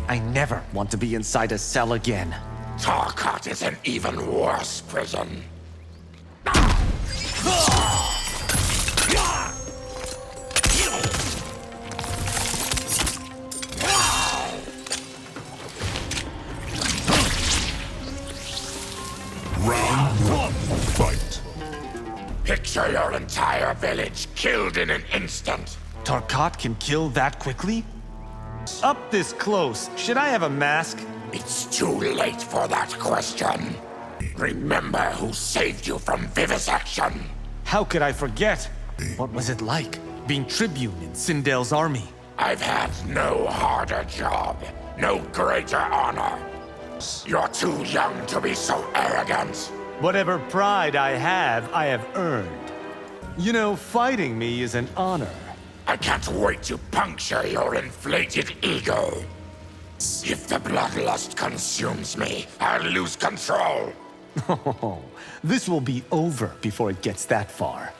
I never want to be inside a cell again. Tarkat is an even worse prison. Round one, fight. Picture your entire village killed in an instant. Tarkat can kill that quickly? Up this close, should I have a mask? It's too late for that question. Remember who saved you from vivisection. How could I forget? What was it like, being tribune in Sindel's army? I've had no harder job, no greater honor. You're too young to be so arrogant. Whatever pride I have earned. You know, fighting me is an honor. I can't wait to puncture your inflated ego. If the bloodlust consumes me, I'll lose control. Oh, this will be over before it gets that far.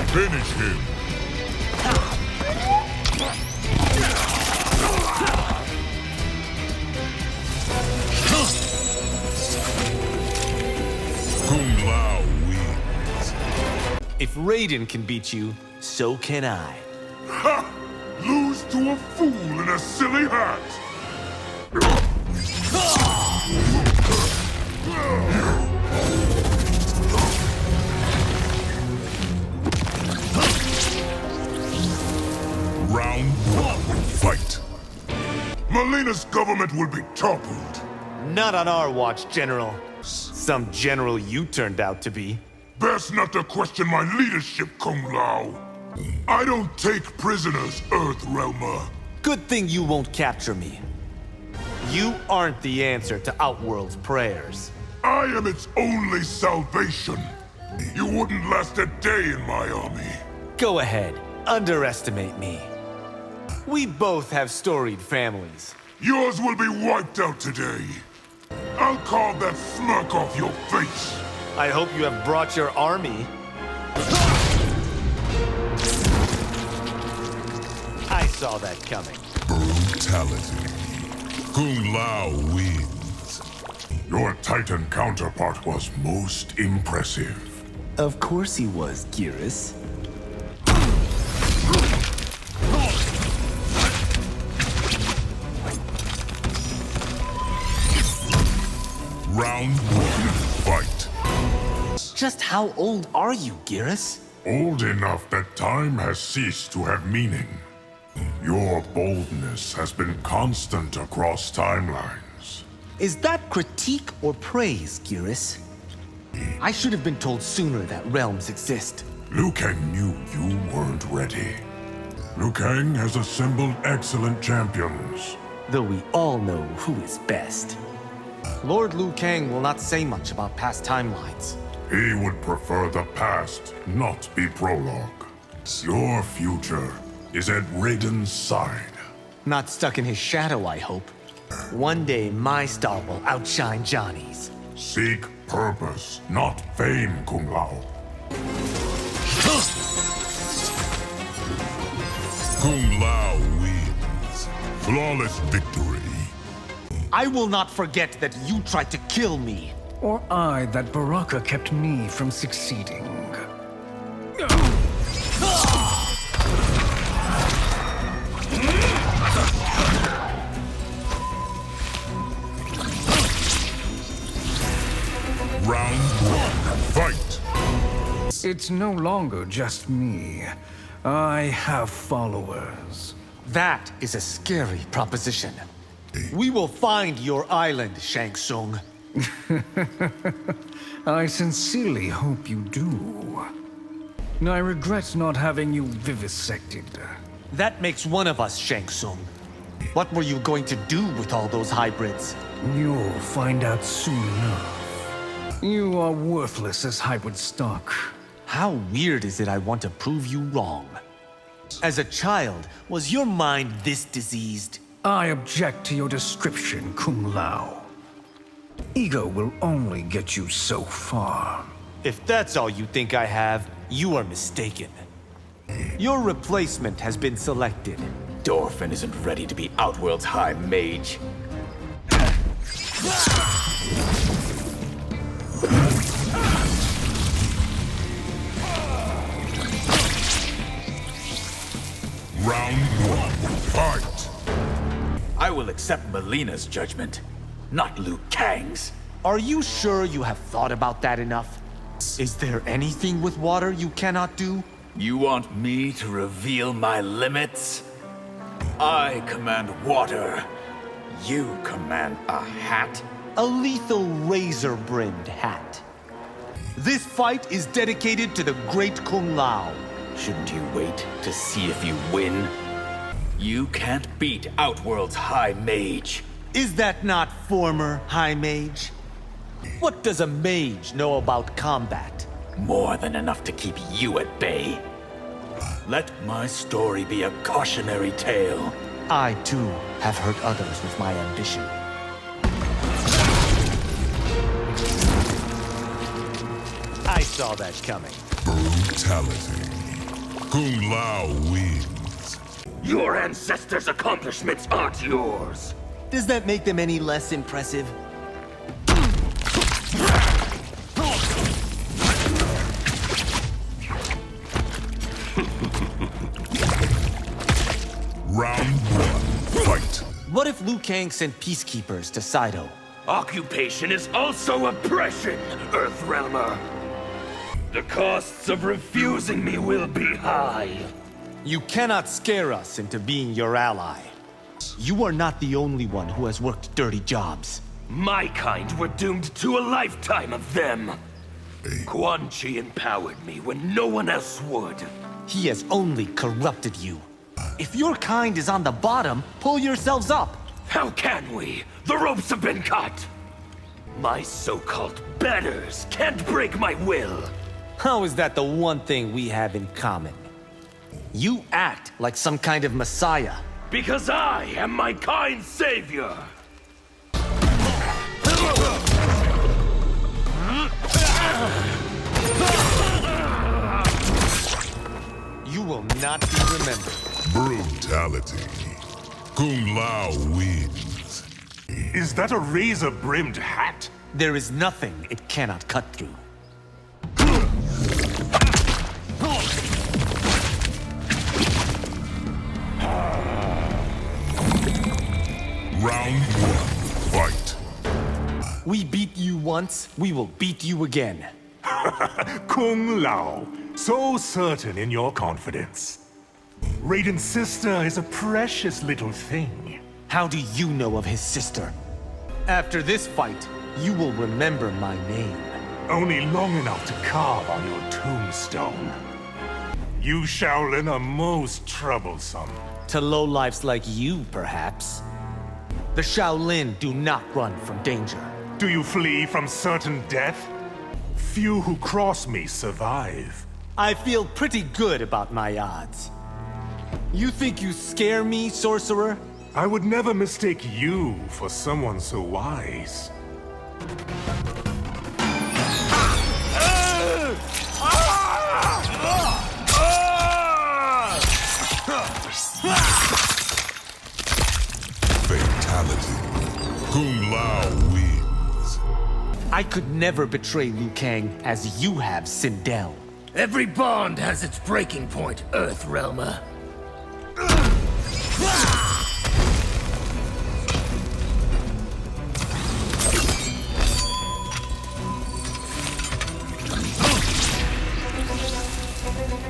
Finish him. KungLao wins. If Raiden can beat you, so can I. Ha! Lose to a fool in a silly hat! Round one, fight. Melina's government will be toppled. Not on our watch, General. Some general you turned out to be. Best not to question my leadership, KungLao. I don't take prisoners, Earthrealmer. Good thing you won't capture me. You aren't the answer to Outworld's prayers. I am its only salvation. You wouldn't last a day in my army. Go ahead, underestimate me. We both have storied families. Yours will be wiped out today. I'll carve that smirk off your face. I hope you have brought your army. I saw that coming. Brutality. KungLao wins. Your Titan counterpart was most impressive. Of course he was, GERAS. Round one, fight. Just how old are you, GERAS? Old enough that time has ceased to have meaning. Your boldness has been constant across timelines. Is that critique or praise, GERAS? I should have been told sooner that realms exist. Liu Kang knew you weren't ready. Liu Kang has assembled excellent champions. Though we all know who is best. Lord Liu Kang will not say much about past timelines. He would prefer the past not be prologue. Your future is at Raiden's side. Not stuck in his shadow, I hope. One day my star will outshine Johnny's. Seek purpose, not fame, KungLao. KungLao wins. Flawless victory. I will not forget that you tried to kill me. Or I that BARAKA kept me from succeeding. Round one, fight! It's no longer just me. I have followers. That is a scary proposition. We will find your island, SHANGTSUNG. I sincerely hope you do. I regret not having you vivisected. That makes one of us, SHANGTSUNG. What were you going to do with all those hybrids? You'll find out soon enough. You are worthless as hybrid stock. How weird is it I want to prove you wrong? As a child, was your mind this diseased? I object to your description, KungLao. Ego will only get you so far. If that's all you think I have, you are mistaken. Your replacement has been selected. Dorphin isn't ready to be Outworld's High Mage. Round one, fight! I will accept Melina's judgment, not Liu Kang's. Are you sure you have thought about that enough? Is there anything with water you cannot do? You want me to reveal my limits? I command water. You command a hat? A lethal razor-brimmed hat. This fight is dedicated to the great Kung Lao. Shouldn't you wait to see if you win? You can't beat Outworld's High Mage. Is that not former High Mage? What does a mage know about combat? More than enough to keep you at bay. Let my story be a cautionary tale. I, too, have hurt others with my ambition. I saw that coming. Brutality. Kung Lao wins. Your ancestors' accomplishments aren't yours. Does that make them any less impressive? Round one, fight! What if Liu Kang sent peacekeepers to Saido? Occupation is also oppression, Earthrealmer. The costs of refusing me will be high. You cannot scare us into being your ally. You are not the only one who has worked dirty jobs. My kind were doomed to a lifetime of them. QUANCHI empowered me when no one else would. He has only corrupted you. If your kind is on the bottom, pull yourselves up. How can we? The ropes have been cut. My so-called betters can't break my will. How is that the one thing we have in common? You act like some kind of messiah. Because I am my kind savior. You will not be remembered. Brutality. Kung Lao wins. Is that a razor-brimmed hat? There is nothing it cannot cut through. Round one, fight! We beat you once, we will beat you again. Kung Lao, so certain in your confidence. Raiden's sister is a precious little thing. How do you know of his sister? After this fight, you will remember my name. Only long enough to carve on your tombstone. You Shaolin are most troublesome. To lowlifes like you, perhaps. The Shaolin do not run from danger. Do you flee from certain death? Few who cross me survive. I feel pretty good about my odds. You think you scare me, sorcerer? I would never mistake you for someone so wise. Fatality. Kung Lao wins. I could never betray Liu Kang as you have, Sindel. Every bond has its breaking point, Earthrealmer.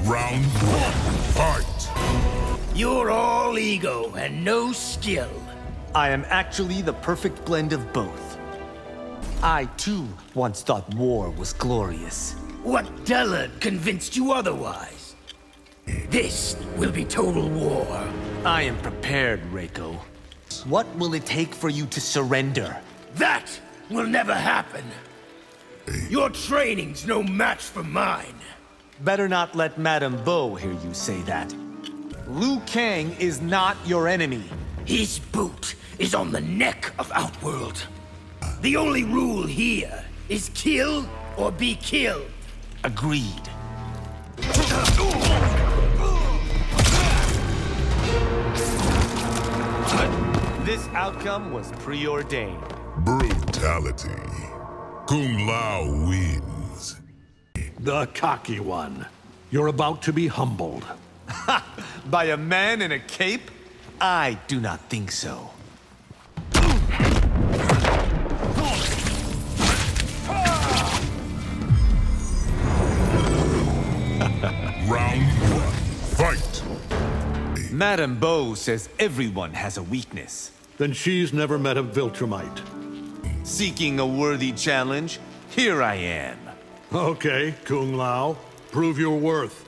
Round one, fight! You're all ego and no skill. I am actually the perfect blend of both. I, too, once thought war was glorious. What dullard convinced you otherwise? This will be total war. I am prepared, Reiko. What will it take for you to surrender? That will never happen. Your training's no match for mine. Better not let Madame Bo hear you say that. Liu Kang is not your enemy. His boot is on the neck of Outworld. The only rule here is kill or be killed. Agreed. This outcome was preordained. Brutality. KungLao wins. The cocky one. You're about to be humbled. By a man in a cape? I do not think so. Round one. Fight! Madame Beau says everyone has a weakness. Then she's never met a Viltrumite. Seeking a worthy challenge, here I am. Okay, KungLao. Prove your worth.